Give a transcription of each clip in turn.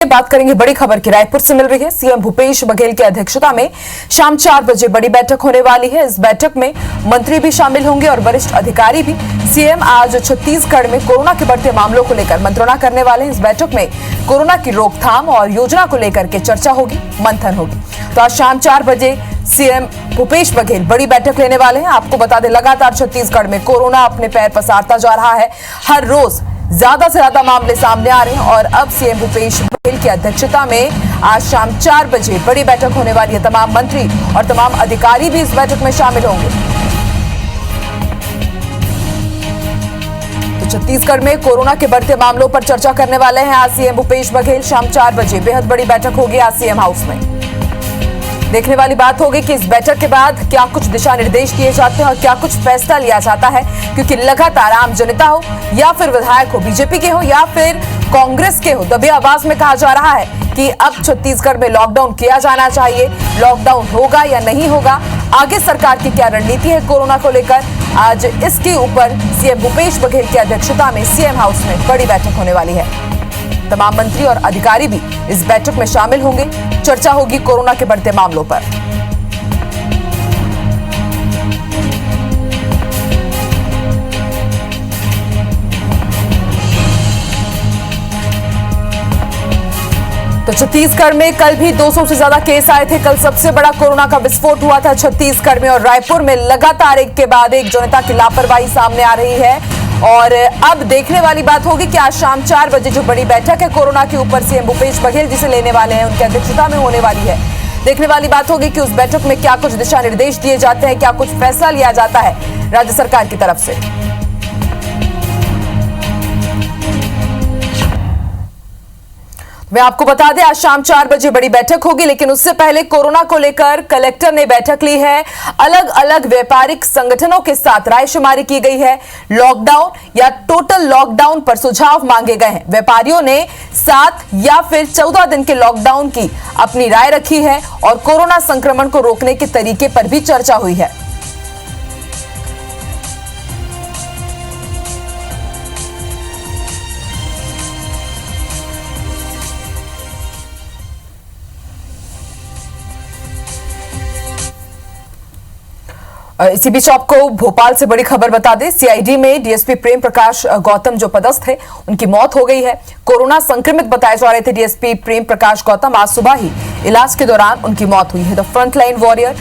बात करेंगे बड़ी खबर की। रायपुर से मिल रही है। सीएम भूपेश बघेल की अध्यक्षता में शाम 4 बजे बड़ी बैठक होने वाली है। इस बैठक में मंत्री भी शामिल होंगे और वरिष्ठ अधिकारी भी। सीएम आज छत्तीसगढ़ में कोरोना के बढ़ते मामलों को लेकर मंत्रणा करने वाले हैं। इस बैठक में कोरोना की रोकथाम और योजना को लेकर के चर्चा होगी, मंथन होगी। तो आज शाम 4 बजे सीएम भूपेश बघेल बड़ी बैठक लेने वाले हैं। आपको बता दें, लगातार छत्तीसगढ़ में कोरोना अपने पैर पसारता जा रहा है। हर रोज ज्यादा से ज्यादा मामले सामने आ रहे हैं और अब सीएम भूपेश बघेल की अध्यक्षता में आज शाम 4 बजे बड़ी बैठक होने वाली है। तमाम मंत्री और तमाम अधिकारी भी इस बैठक में शामिल होंगे। तो छत्तीसगढ़ में कोरोना के बढ़ते मामलों पर चर्चा करने वाले हैं आज सीएम भूपेश बघेल। शाम 4 बजे बेहद बड़ी बैठक होगी आज सीएम हाउस में। देखने वाली बात होगी कि इस बैठक के बाद क्या कुछ दिशा निर्देश दिए जाते हैं और क्या कुछ फैसला लिया जाता है, क्योंकि लगातार आम जनता हो या फिर विधायक हो, बीजेपी के हो या फिर कांग्रेस के हो, दबी आवाज में कहा जा रहा है कि अब छत्तीसगढ़ में लॉकडाउन किया जाना चाहिए। लॉकडाउन होगा या नहीं होगा, आगे सरकार की क्या रणनीति है कोरोना को लेकर, आज इसके ऊपर सीएम भूपेश बघेल की अध्यक्षता में सीएम हाउस में बड़ी बैठक होने वाली है। तमाम मंत्री और अधिकारी भी इस बैठक में शामिल होंगे। चर्चा होगी कोरोना के बढ़ते मामलों पर। तो छत्तीसगढ़ में कल भी 200 से ज्यादा केस आए थे। कल सबसे बड़ा कोरोना का विस्फोट हुआ था छत्तीसगढ़ में और रायपुर में लगातार एक के बाद एक जनता की लापरवाही सामने आ रही है। और अब देखने वाली बात होगी कि आज शाम 4 बजे जो बड़ी बैठक है कोरोना के ऊपर सीएम भूपेश बघेल जिसे लेने वाले हैं, उनकी अध्यक्षता में होने वाली है। देखने वाली बात होगी कि उस बैठक में क्या कुछ दिशा निर्देश दिए जाते हैं, क्या कुछ फैसला लिया जाता है राज्य सरकार की तरफ से। मैं आपको बता दें, आज शाम 4 बजे बड़ी बैठक होगी, लेकिन उससे पहले कोरोना को लेकर कलेक्टर ने बैठक ली है। अलग अलग व्यापारिक संगठनों के साथ रायशुमारी की गई है। लॉकडाउन या टोटल लॉकडाउन पर सुझाव मांगे गए हैं। व्यापारियों ने 7 या फिर 14 दिन के लॉकडाउन की अपनी राय रखी है और कोरोना संक्रमण को रोकने के तरीके पर भी चर्चा हुई है। इसी बीच आपको भोपाल से बड़ी खबर बता दें। सीआईडी में डीएसपी प्रेम प्रकाश गौतम जो पदस्थ थे, उनकी मौत हो गई है। कोरोना संक्रमित बताए जा रहे थे डीएसपी प्रेम प्रकाश गौतम। आज सुबह ही इलाज के दौरान उनकी मौत हुई है। तो फ्रंटलाइन वॉरियर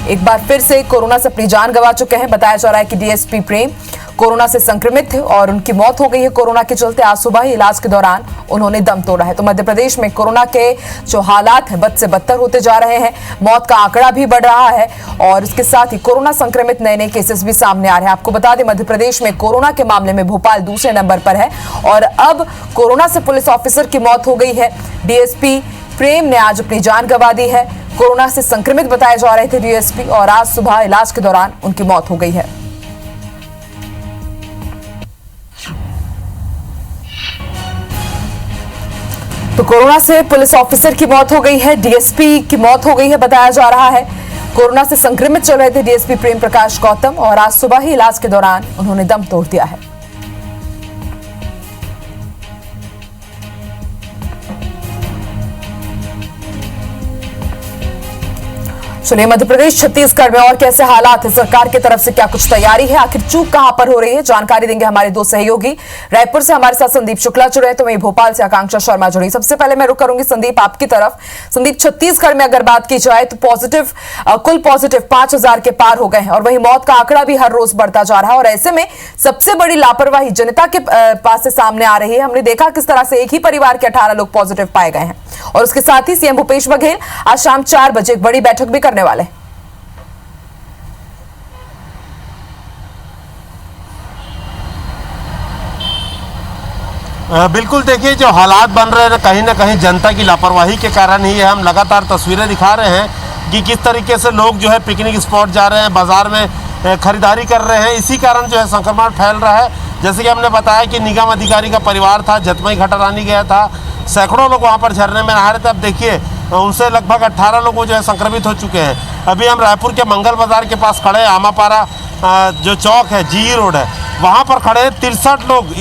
एक बार फिर से कोरोना से अपनी जान गंवा चुके हैं। बताया जा रहा है कि डीएसपी प्रेम कोरोना से संक्रमित थे और उनकी मौत हो गई है कोरोना के चलते। आज सुबह ही इलाज के दौरान उन्होंने दम तोड़ा है। तो मध्य प्रदेश में कोरोना के जो हालात हैं बद से बदतर होते जा रहे हैं। मौत का आंकड़ा भी बढ़ रहा है और इसके साथ ही कोरोना संक्रमित नए नए केसेस भी सामने आ रहे हैं। आपको बता दें, मध्य प्रदेश में कोरोना के मामले में भोपाल दूसरे नंबर पर है और अब कोरोना से पुलिस ऑफिसर की मौत हो गई है। डीएसपी प्रेम ने आज अपनी जान गंवा दी है। कोरोना से संक्रमित बताए जा रहे थे डीएसपी और आज सुबह इलाज के दौरान उनकी मौत हो गई है। तो कोरोना से पुलिस ऑफिसर की मौत हो गई है, डीएसपी की मौत हो गई है बताया जा रहा है। कोरोना से संक्रमित चल रहे थे डीएसपी प्रेम प्रकाश गौतम और आज सुबह ही इलाज के दौरान उन्होंने दम तोड़ दिया है। चलिए, मध्य प्रदेश छत्तीसगढ़ में और कैसे हालात है, सरकार की तरफ से क्या कुछ तैयारी है, आखिर चूक कहां पर हो रही है, जानकारी देंगे हमारे दो सहयोगी। रायपुर से हमारे साथ संदीप शुक्ला जुड़े, तो वहीं भोपाल से आकांक्षा शर्मा जुड़ी। सबसे पहले मैं रुक करूंगी संदीप आपकी तरफ। संदीप, छत्तीसगढ़ में अगर बात की जाए तो कुल पॉजिटिव 5000 के पार हो गए हैं और वहीं मौत का आंकड़ा भी हर रोज बढ़ता जा रहा है और ऐसे में सबसे बड़ी लापरवाही जनता के पास से सामने आ रही है। हमने देखा किस तरह से एक ही परिवार के 18 लोग पॉजिटिव पाए गए हैं और उसके साथ ही सीएम भूपेश बघेल आज शाम 4 बजे एक बड़ी बैठक भी करने वाले। बिल्कुल, देखिए जो हालात बन रहे हैं ना कहीं जनता की लापरवाही के कारण ही है। हम लगातार तस्वीरें दिखा रहे हैं कि किस तरीके से लोग जो है पिकनिक स्पॉट जा रहे हैं, बाजार में खरीदारी कर रहे हैं। इसी कारण जो है संक्रमण फैल रहा है। जैसे कि हमने बताया कि निगम अधिकारी का परिवार था, जतमई घटारानी गया था, सैकड़ों लोग वहाँ पर झरने में नहा रहे थे। अब देखिए उनसे लगभग 18 लोग जो है संक्रमित हो चुके हैं। अभी हम रायपुर के मंगल बाजार के पास खड़े हैं। आमापारा जो चौक है, जीई रोड है, वहाँ पर खड़े 63 लोग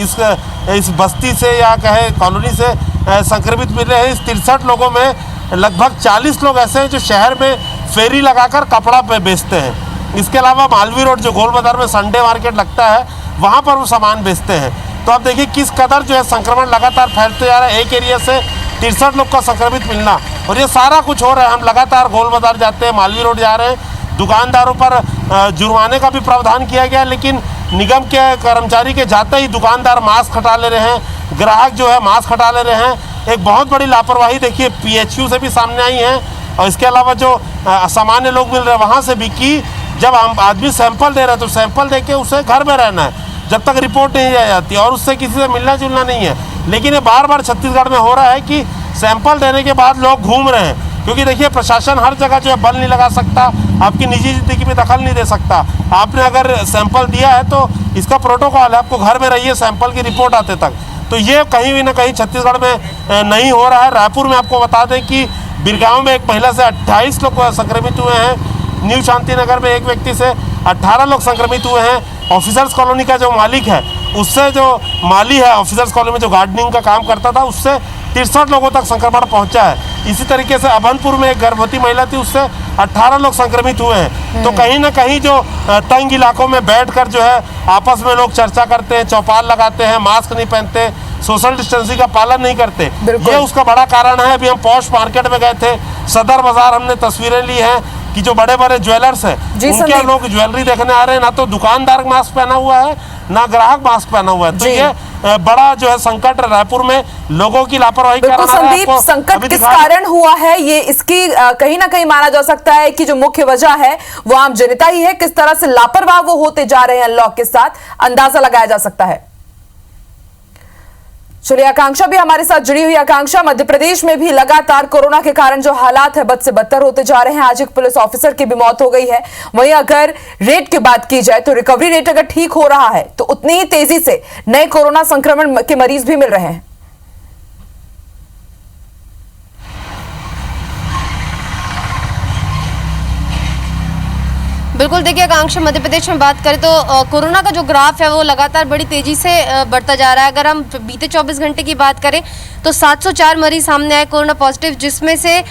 इस बस्ती से या कहे कॉलोनी से संक्रमित मिल रहे हैं। इस 63 लोगों में लगभग 40 लोग ऐसे हैं जो शहर में फेरी लगाकर कपड़ा पे बेचते हैं। इसके अलावा मालवीय रोड जो गोल बाजार में संडे मार्केट लगता है वहाँ पर वो सामान बेचते हैं। तो आप देखिए किस कदर जो है संक्रमण लगातार फैलते जा रहा है। एक एरिया से 63 लोग का संक्रमित मिलना, और ये सारा कुछ हो रहा है। हम लगातार गोल बाजार जाते हैं, मालवीय रोड जा रहे हैं, दुकानदारों पर जुर्माने का भी प्रावधान किया गया है, लेकिन निगम के कर्मचारी के जाते ही दुकानदार मास्क हटा ले रहे हैं, ग्राहक जो है मास्क हटा ले रहे हैं। एक बहुत बड़ी लापरवाही देखिए PHU से भी सामने आई है, और इसके अलावा जो सामान्य लोग मिल रहे हैं वहाँ से भी, कि जब हम आदमी सैंपल दे रहे हैं तो सैंपल दे के उसे घर में रहना है जब तक रिपोर्ट नहीं आ जाती, और उससे किसी से मिलना जुलना नहीं है। लेकिन ये बार बार छत्तीसगढ़ में हो रहा है कि सैंपल देने के बाद लोग घूम रहे हैं, क्योंकि देखिए प्रशासन हर जगह जो है बल नहीं लगा सकता, आपकी निजी जिंदगी में दखल नहीं दे सकता। आपने अगर सैंपल दिया है तो इसका प्रोटोकॉल है, आपको घर में रहिए सैंपल की रिपोर्ट आते तक। तो ये कहीं भी ना कहीं छत्तीसगढ़ में नहीं हो रहा है। रायपुर में आपको बता दें कि बिरगांव में एक महिला से 28 लोग संक्रमित हुए हैं। न्यू शांतिनगर में एक व्यक्ति से 18 लोग संक्रमित हुए हैं। ऑफिसर्स कॉलोनी का जो मालिक है, उससे जो माली है ऑफिसर्स कॉलोनी में जो गार्डनिंग का काम करता था, उससे 63 लोगों तक संक्रमण पहुंचा है। इसी तरीके से अभनपुर में एक गर्भवती महिला थी, उससे 18 लोग संक्रमित हुए हैं। तो कहीं ना कहीं जो तंग इलाकों में बैठकर जो है आपस में लोग चर्चा करते हैं, चौपाल लगाते हैं, मास्क नहीं पहनते, सोशल डिस्टेंसिंग का पालन नहीं करते, ये उसका बड़ा कारण है। अभी हम पॉश मार्केट में गए थे, सदर बाजार, हमने तस्वीरें ली हैं कि जो बड़े बड़े ज्वेलर्स हैं उनके लोग ज्वेलरी देखने आ रहे हैं, ना तो दुकानदार मास्क पहना हुआ है ना ग्राहक मास्क पहना हुआ है। तो ये बड़ा जो है संकट रायपुर में लोगों की लापरवाही के कारण। संदीप, संकट किस कारण हुआ है, ये इसकी कहीं ना कहीं माना जा सकता है कि जो मुख्य वजह है वो आम जनता ही है। किस तरह से लापरवाह वो होते जा रहे हैं अनलॉक के साथ, अंदाजा लगाया जा सकता है। चलिए, आकांक्षा भी हमारे साथ जुड़ी हुई। आकांक्षा, मध्य प्रदेश में भी लगातार कोरोना के कारण जो हालात है बद से बदतर होते जा रहे हैं। आज एक पुलिस ऑफिसर की भी मौत हो गई है। वहीं अगर रेट की बात की जाए तो रिकवरी रेट अगर ठीक हो रहा है तो उतनी ही तेजी से नए कोरोना संक्रमण के मरीज भी मिल रहे हैं। बिल्कुल, देखिए आकांक्षा, मध्य प्रदेश में बात करें तो कोरोना का जो ग्राफ है वो लगातार बड़ी तेजी से बढ़ता जा रहा है। अगर हम बीते 24 घंटे की बात करें तो 704 मरीज सामने आए कोरोना पॉजिटिव, जिसमें से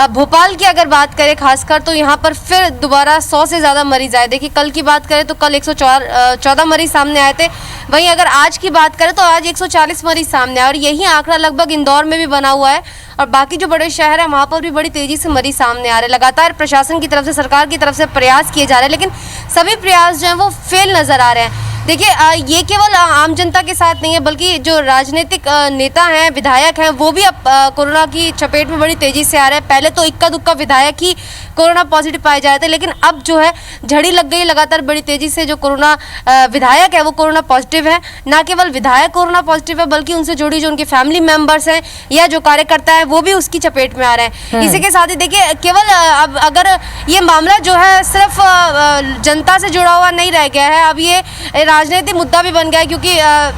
भोपाल की अगर बात करें खासकर तो यहाँ पर फिर दोबारा 100 से ज़्यादा मरीज आए। देखिए कल की बात करें तो कल 114 मरीज सामने आए थे। वहीं अगर आज की बात करें तो आज 140 मरीज सामने आए, और यही आंकड़ा लगभग इंदौर में भी बना हुआ है, और बाकी जो बड़े शहर हैं वहाँ पर भी बड़ी तेजी से मरीज सामने आ रहे हैं। लगातार प्रशासन की तरफ से, सरकार की तरफ से प्रयास किए जा रहे हैं, लेकिन सभी प्रयास जो हैं वो फेल नज़र आ रहे हैं। देखिए ये केवल आम जनता के साथ नहीं है, बल्कि जो राजनीतिक नेता हैं, विधायक हैं, वो भी अब कोरोना की चपेट में बड़ी तेजी से आ रहे हैं। पहले तो इक्का दुक्का विधायक ही कोरोना पॉजिटिव पाए जा रहे थे, लेकिन अब जो है झड़ी लग गई लगातार बड़ी तेजी से। जो कोरोना विधायक है वो कोरोना पॉजिटिव है। ना केवल विधायक कोरोना पॉजिटिव है, बल्कि उनसे जुड़ी जो उनके फैमिली मेंबर्स हैं या जो कार्यकर्ता है वो भी उसकी चपेट में आ रहे हैं। इसी के साथ ही देखिए केवल अब अगर ये मामला जो है सिर्फ जनता से जुड़ा हुआ नहीं रह गया है, अब ये राजनीतिक मुद्दा भी बन गया है, क्योंकि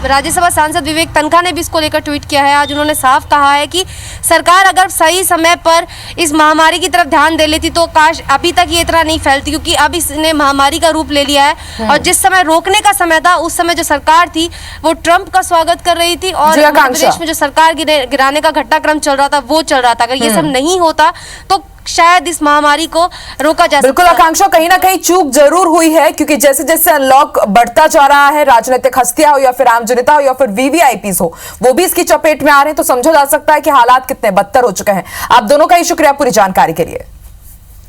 राज्यसभा सांसद विवेक तनखा ने भी इसको लेकर ट्वीट किया है। आज उन्होंने साफ कहा है कि सरकार अगर सही समय पर इस महामारी की तरफ ध्यान दे लेती तो काश अभी तक ये इतना नहीं फैलती, क्योंकि अब इसने महामारी का रूप ले लिया है। और जिस समय रोकने का समय था, उस समय जो सरकार थी वो ट्रंप का स्वागत कर रही थी, और मध्य प्रदेश में जो सरकार गिराने का घटनाक्रम चल रहा था वो चल रहा था। अगर ये सब नहीं होता तो शायद इस महामारी को रोका जा सकता। बिल्कुल आकांक्षा, कहीं ना कहीं चूक जरूर हुई है, क्योंकि जैसे जैसे अनलॉक बढ़ता जा रहा है, राजनीतिक हस्तियां हो या फिर आम जनता हो या फिर वीवीआईपीज हो, वो भी इसकी चपेट में आ रहे हैं, तो समझा जा सकता है कि हालात कितने बदतर हो चुके हैं। आप दोनों का ही शुक्रिया पूरी जानकारी के लिए।